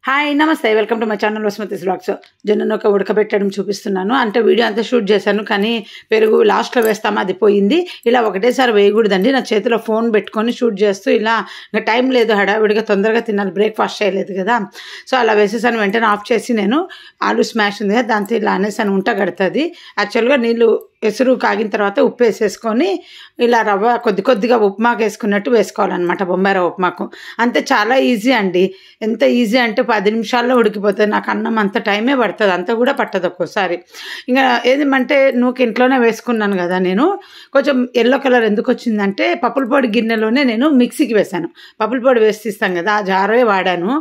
Hi namaste welcome to my channel Vasumathi vlogs. జొన్ననొక్క ఉడకబెట్టడం చూపిస్తున్నాను. అంటే వీడియో అంతా షూట్ చేశాను, కానీ పెరుగు లాస్ట్లో వేస్తాము, అది పోయింది. ఇలా ఒకటేసారి వేయకూడదండి. నా చేతిలో ఫోన్ పెట్టుకొని షూట్ చేస్తూ ఇలా ఇంకా టైం లేదు, హడావిడిగా తొందరగా తినాలి, బ్రేక్ఫాస్ట్ చేయలేదు కదా. సో అలా వేసేసాను. వెంటనే ఆఫ్ చేసి నేను ఆలు స్మాష్ ఉంది కదా దాంతో ఇలా అనేసాను, ఉంట కడుతుంది. యాక్చువల్గా నీళ్ళు ఎసురు కాగిన తర్వాత ఉప్పు వేసేసుకొని ఇలా రవ్వ కొద్ది కొద్దిగా ఉప్మాకు వేసుకున్నట్టు వేసుకోవాలన్నమాట, బొంబాయి రవ్వ ఉప్మాకు. అంతే, చాలా ఈజీ అండి. ఎంత ఈజీ అంటే 10 నిమిషాల్లో ఉడికిపోతుంది. నాకు అన్నం అంత టైమే పడుతుంది, అంత కూడా పట్టదు ఒక్కోసారి. ఇంకా ఏదేమంటే నూక ఇంట్లోనే వేసుకున్నాను కదా నేను. కొంచెం ఎల్లో కలర్ ఎందుకు వచ్చిందంటే పప్పుల పొడి గిన్నెలోనే నేను మిక్సీకి వేసాను. పప్పుల పొడి వేసి తీస్తాం కదా, ఆ జారే వాడాను,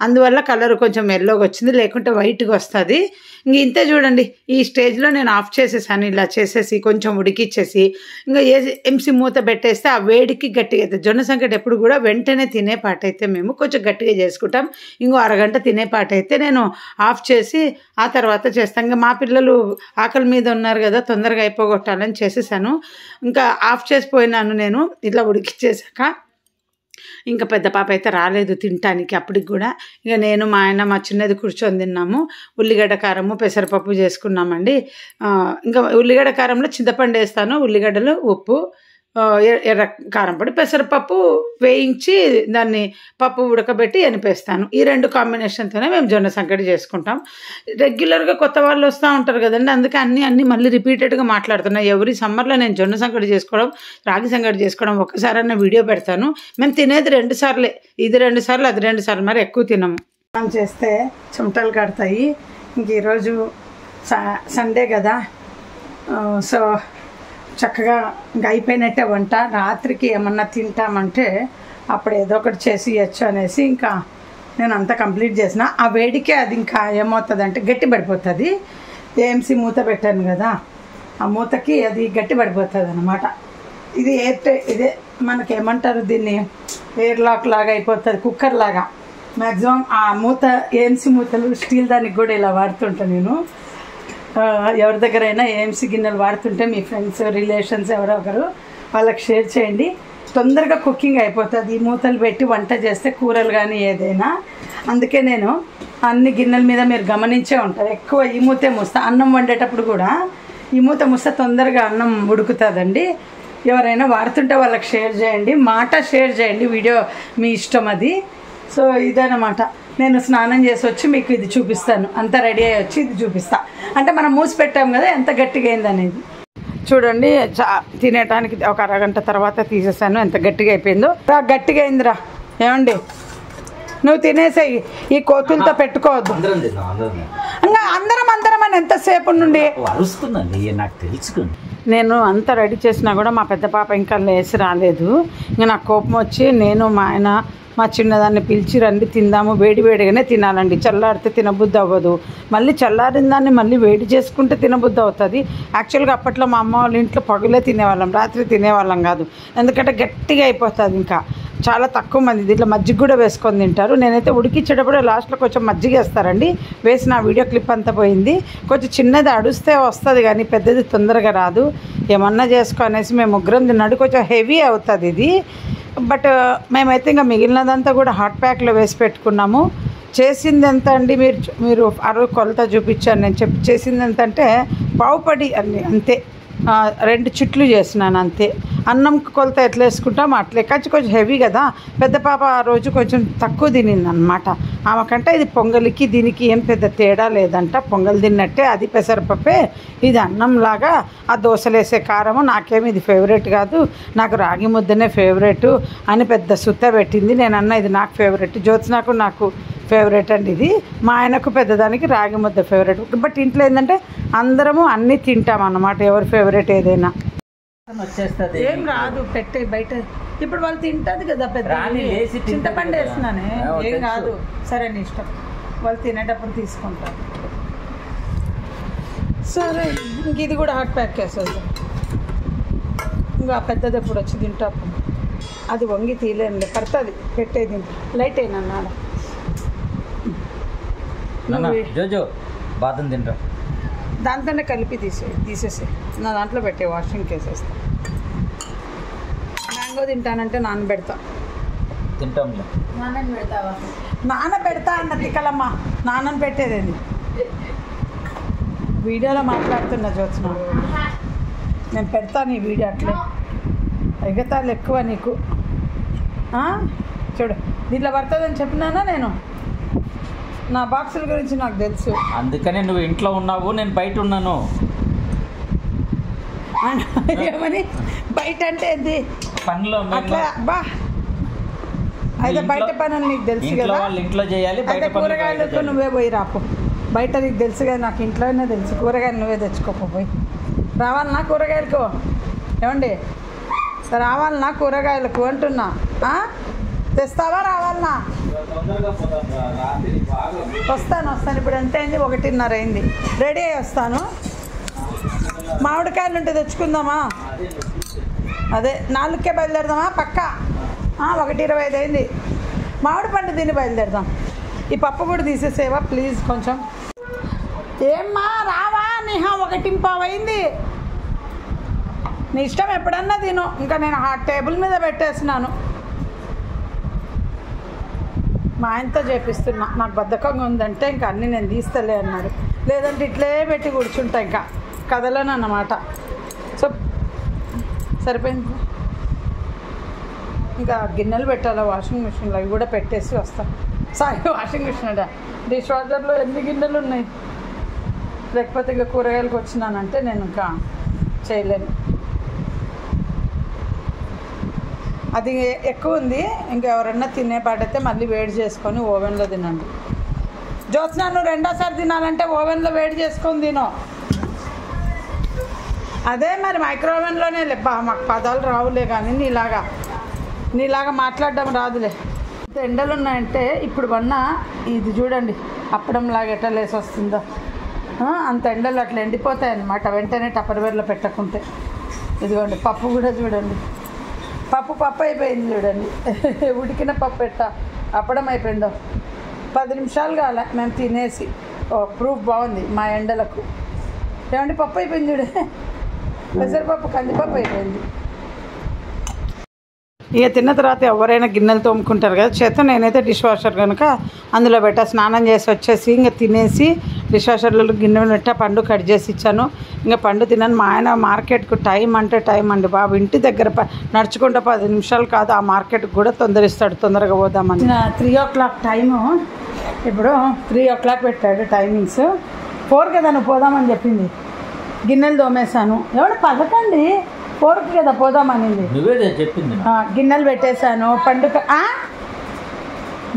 అందువల్ల కలర్ కొంచెం ఎల్లోగా వచ్చింది, లేకుంటే వైట్గా వస్తుంది. ఇంక ఇంతే చూడండి. ఈ స్టేజ్లో నేను ఆఫ్ చేసేసాను. ఇలా చేసేసి కొంచెం ఉడికిచ్చేసి ఇంకా ఎంసి మూత పెట్టేస్తే ఆ వేడికి గట్టిగా అవుతుంది. జొన్న సంకటి ఎప్పుడు కూడా వెంటనే తినే పాటైతే మేము కొంచెం గట్టిగా చేసుకుంటాం. ఇంకో అరగంట తినే పాటైతే నేను ఆఫ్ చేసి ఆ తర్వాత చేస్తాను. ఇంకా మా పిల్లలు ఆకలి మీద ఉన్నారు కదా, తొందరగా అయిపోగొట్టాలని చేసేసాను. ఇంకా ఆఫ్ చేసిపోయినాను నేను ఇట్లా ఉడికిచ్చేసాక. ఇంకా పెద్ద పాప అయితే రాలేదు తినటానికి అప్పటికి కూడా. ఇక నేను మా ఆయన మా చిన్నది కూర్చొని తిన్నాము. ఉల్లిగడ్డ కారము పెసరపప్పు చేసుకున్నామండి. ఇంకా ఉల్లిగడ్డ కారంలో చింతపండు వేస్తాను, ఉల్లిగడ్డలు, ఉప్పు, ఎర్ర కారం పొడి, పెసరపప్పు వేయించి దాన్ని పప్పు ఉడకబెట్టి ఎనిపేస్తాను. ఈ రెండు కాంబినేషన్తోనే మేము జొన్న సంకటి చేసుకుంటాం. రెగ్యులర్గా కొత్త వాళ్ళు వస్తూ ఉంటారు కదండి, అందుకే అన్నీ మళ్ళీ రిపీటెడ్గా మాట్లాడుతున్నాను. ఎవరి సమ్మర్లో నేను జొన్న సంకటి చేసుకోవడం, రాగి సంకటి చేసుకోవడం ఒక్కసారన్నా వీడియో పెడతాను. మేము తినేది 2 సార్లే, ఇది 2 సార్లు అది 2 సార్లు, మరి ఎక్కువ తినము. మనం చేస్తే చెమటలు కడతాయి. ఇంక ఈరోజు సండే కదా, సో చక్కగా ఇంకా అయిపోయినట్టే వంట. రాత్రికి ఏమన్నా తింటామంటే అప్పుడు ఏదో ఒకటి చేసి ఇవ్వచ్చు అనేసి ఇంకా నేను అంతా కంప్లీట్ చేసిన. ఆ వేడికే అది ఇంకా ఏమవుతుంది అంటే గట్టి పడిపోతుంది. ఏఎంసీ మూత పెట్టాను కదా, ఆ మూతకి అది గట్టి పడిపోతుంది అన్నమాట. ఇది ఇదే మనకేమంటారు దీన్ని, ఎయిర్ లాక్ లాగా అయిపోతుంది, కుక్కర్ లాగా. మ్యాక్సిమం ఆ మూత ఏఎంసీ మూతలు స్టీల్ దానికి కూడా ఇలా వాడుతుంటాను నేను. ఎవరి దగ్గరైనా ఏఎంసీ గిన్నెలు వాడుతుంటే మీ ఫ్రెండ్స్ రిలేషన్స్ ఎవరో ఒకరు వాళ్ళకి షేర్ చేయండి. తొందరగా కుకింగ్ అయిపోతుంది ఈ మూతలు పెట్టి వంట చేస్తే, కూరలు కానీ ఏదైనా. అందుకే నేను అన్ని గిన్నెల మీద మీరు గమనించే ఉంటారు, ఎక్కువ ఈ మూతే మూస్తా. అన్నం వండేటప్పుడు కూడా ఈ మూత మూస్తే తొందరగా అన్నం ఉడుకుతుందండి. ఎవరైనా వాడుతుంటే వాళ్ళకి షేర్ చేయండి, మాట షేర్ చేయండి, వీడియో మీ ఇష్టం అది. సో ఇదన్నమాట. నేను స్నానం చేసి వచ్చి మీకు ఇది చూపిస్తాను, అంతా రెడీ అయ్యి వచ్చి ఇది చూపిస్తా. అంటే మనం మూసి పెట్టాం కదా ఎంత గట్టిగా అయింది అనేది చూడండి. తినేటానికి ఒక అరగంట తర్వాత తీసేసాను, ఎంత గట్టిగా అయిపోయిందో. గట్టిగా అయిందిరా. ఏమండి నువ్వు తినేసేయి, ఈ కోతులతో పెట్టుకోవద్దు. ఇంకా అందరం అని ఎంతసేపు నుండి నాకు తెలుసుకుంది. నేను అంతా రెడీ చేసినా కూడా మా పెద్ద పాప ఇంకా లేచి రాలేదు. ఇంకా నాకు కోపం వచ్చి నేను మా ఆయన మా చిన్నదాన్ని పిలిచి రండి తిందాము, వేడిగానే తినాలండి, చల్లారితే తినబుద్ధి అవ్వదు. మళ్ళీ చల్లారిన దాన్ని మళ్ళీ వేడి చేసుకుంటే తినబుద్ధి అవుతుంది. యాక్చువల్గా అప్పట్లో మా అమ్మ వాళ్ళ ఇంట్లో పగులే తినేవాళ్ళం, రాత్రి తినేవాళ్ళం కాదు. ఎందుకంటే గట్టిగా అయిపోతుంది. ఇంకా చాలా తక్కువ మంది దీంట్లో మజ్జిగ కూడా వేసుకొని తింటారు. నేనైతే ఉడికించేటప్పుడు లాస్ట్లో కొంచెం మజ్జిగ వేస్తారండి, వేసి నా వీడియో క్లిప్ అంతా పోయింది. కొంచెం చిన్నది అడుస్తే వస్తుంది కానీ పెద్దది తొందరగా రాదు. ఏమన్నా అనేసి మేము ముగ్గురం తిన్నాడు. కొంచెం హెవీ అవుతుంది ఇది, బట్ మేమైతే ఇంకా మిగిలినదంతా కూడా హాట్ ప్యాక్లో వేసి పెట్టుకున్నాము. చేసింది ఎంత అండి, మీరు అరవై కొలత చూపించాను నేను. చేసింది ఎంత అంటే పావుపడి అంతే, 2 చిట్లు చేసినాను అంతే. అన్నం కొలత ఎట్లా వేసుకుంటాం అట్లే, కొంచెం హెవీ కదా. పెద్ద పాప ఆ రోజు కొంచెం తక్కువ తినింది అనమాట. ఆమెకంటే ఇది పొంగలికి దీనికి ఏం పెద్ద తేడా లేదంట, పొంగల్ తిన్నట్టే. అది పెసరపప్పే, ఇది అన్నంలాగా. ఆ దోశలు వేసే కారము నాకేమి ఇది ఫేవరెట్ కాదు, నాకు రాగి ముద్దనే ఫేవరెట్ అని పెద్ద సుత్త పెట్టింది. నేను అన్న ఇది నాకు ఫేవరెట్, జ్యోత్స్నాకు నాకు ఫేవరెట్ అండి ఇది. మా ఆయనకు పెద్దదానికి రాగి ముద్ద ఫేవరెట్. బట్ ఇంట్లో ఏంటంటే అందరము అన్నీ తింటాం అన్నమాట, ఎవరి ఫేవరెట్ ఏదైనా. వచ్చేస్తుంది, ఏం రాదు, పెట్టే బయట. ఇప్పుడు వాళ్ళు తింటుంది కదా పెద్ద, చింతపండు వేస్తున్నానే, ఏం కాదు. సరే నీ ఇష్టం, వాళ్ళు తినేటప్పుడు తీసుకుంటారు. సరే ఇంక ఇది కూడా హాట్ ప్యాక్ చేసేది. ఇంకా పెద్దది ఎప్పుడు వచ్చి తింటాపు, అది వంగి తీయలేనులే, పడుతుంది పెట్టేది. లైట్ అయినా నాన్న జోజో బాదం తింటా, దాంతోనే కలిపి తీసేసి నా దాంట్లో పెట్టే వాషింగ్కి వేసేస్తా. మ్యాంగో తింటానంటే నానబెడతా. తింటాంలే. నాన్న పెడతావా? నాన్న పెడతా అన్న తిక్కలమ్మ, నాన్నని పెట్టేదేంది? వీడియోలో మాట్లాడుతున్నా జ్యోత్స్న, నేను పెడతాను ఈ వీడియో అట్లే. ఎగతాలు ఎక్కువ నీకు. చూడు దీంట్లో పడుతుందని చెప్పినానా నేను? నా బాక్సుల గురించి నాకు తెలుసు. అందుకనే నువ్వు ఇంట్లో ఉన్నావు, నేను బయట ఉన్నాను. ఏమని బయట అంటే ఏంటి? పనిలో అట్లా బా అయితే బయట పనులు నీకు తెలుసు కదా. ఇంట్లో చేయాలి. అయితే కూరగాయలకు నువ్వే పోయి రాపు. బయట నీకు తెలుసు కదా, నాకు ఇంట్లోనే తెలుసు. కూరగాయలు నువ్వే తెచ్చుకోపోయి. రావాలన్నా కూరగాయలకు? ఏమండి రావాలన్నా కూరగాయలకు అంటున్నా? తెస్తావా? రావాలన్నా? వస్తాను. ఇప్పుడు ఎంత అయింది? 1:30 అయింది. రెడీ అయ్యి వస్తాను. మామిడికాయలు ఉంటే తెచ్చుకుందామా? అదే 4కే బయలుదేరదామా? పక్కా 1:25 అయింది. మామిడి పండు తిని బయలుదేరదాం. ఈ పప్పు కూడా తీసేసేవా ప్లీజ్ కొంచెం? ఏమ్మా రావా? నిహా 1:15 అయింది. నీ ఇష్టం, ఎప్పుడన్నా తిను. ఇంకా నేను టేబుల్ మీద పెట్టేస్తున్నాను. మా ఆయనతో చేపిస్తున్నా. నాకు బద్ధకంగా ఉందంటే ఇంకా అన్నీ నేను తీస్తలే అన్నాడు. లేదంటే ఇట్లే పెట్టి కూర్చుంటా, ఇంకా కదలను అన్నమాట. సో సరిపోయింది. ఇంకా గిన్నెలు పెట్టాలా వాషింగ్ మిషన్లో, అవి కూడా పెట్టేసి వస్తాను. వాషింగ్ మిషన్ అడా, డిష్ వాషర్లో ఎన్ని గిన్నెలు ఉన్నాయి. లేకపోతే ఇంకా కూరగాయలకు వచ్చినానంటే నేను ఇంకా చేయలేను. అది ఎక్కువ ఉంది. ఇంకా ఎవరన్నా తినేపాటైతే మళ్ళీ వేడి చేసుకొని ఓవెన్లో తినండి. జ్యోత్స్న నువ్వు రెండోసారి తినాలంటే ఓవెన్లో వేడి చేసుకొని తిను. అదే మరి మైక్రోవేవ్లోనే మాకు పదాలు రావులే, కానీ నీలాగా మాట్లాడడం రాదులే. ఎండలు ఉన్నాయంటే ఇప్పుడు ఇది చూడండి అప్పడంలాగా ఎట్లా లేసి వస్తుందో, అంత ఎండలు అట్లా ఎండిపోతాయి అన్నమాట వెంటనే టప్పర్వేర్లో పెట్టకుంటే. ఇదిగోండి పప్పు కూడా చూడండి, పప్పు అయిపోయింది చూడండి. ఉడికిన పప్పు అప్పడం అయిపోయిందో 10 నిమిషాలు కాలే మేము తినేసి. ప్రూఫ్ బాగుంది మా ఎండలకు. ఏమండి పప్పు అయిపోయింది చూడే, పెసరపప్పు కందిపప్పు అయిపోయింది. ఇక తిన్న తర్వాత ఎవరైనా గిన్నెలు తోముకుంటారు కదా చేత. నేనైతే డిష్ వాషర్ కనుక అందులో పెట్టా. స్నానం చేసి వచ్చేసి ఇంకా తినేసి డిష్ వాషర్లో గిన్నెలు పెట్టా. పండు కట్ చేసి ఇచ్చాను. ఇంకా పండు తిన్నాను. మా ఆయన మార్కెట్కు టైం అంటే టైం అండి బాబు. ఇంటి దగ్గర నడుచుకుంటే 10 నిమిషాలు కాదు. ఆ మార్కెట్కి కూడా తొందరిస్తాడు, తొందరగా పోదామని. 3 o'clock టైము, ఇప్పుడు 3 o'clock పెట్టాడు టైమింగ్స్. 4 కదా నువ్వు పోదామని చెప్పింది. గిన్నెలు తోమేశాను. ఎవడు పలకండి, 4కి కదా పోదామనింది. గిన్నెలు పెట్టేశాను,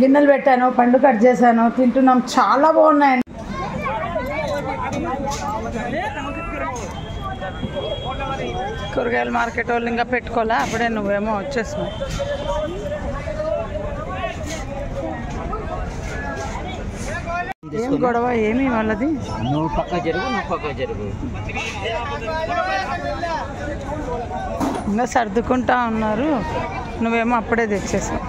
గిన్నెలు పెట్టాను, పండు కట్ చేశాను, తింటున్నాం. చాలా బాగున్నాయండి. కూరగాయల మార్కెట్ వాళ్ళు ఇంకా పెట్టుకోలే, అప్పుడే నువ్వేమో వచ్చేసినావు. ఏం గొడవ ఏమి వాళ్ళది? నువ్వు పక్క జరుగు. ఇంకా సర్దుకుంటా ఉన్నారు, నువ్వేమో అప్పుడే తెచ్చేసావు.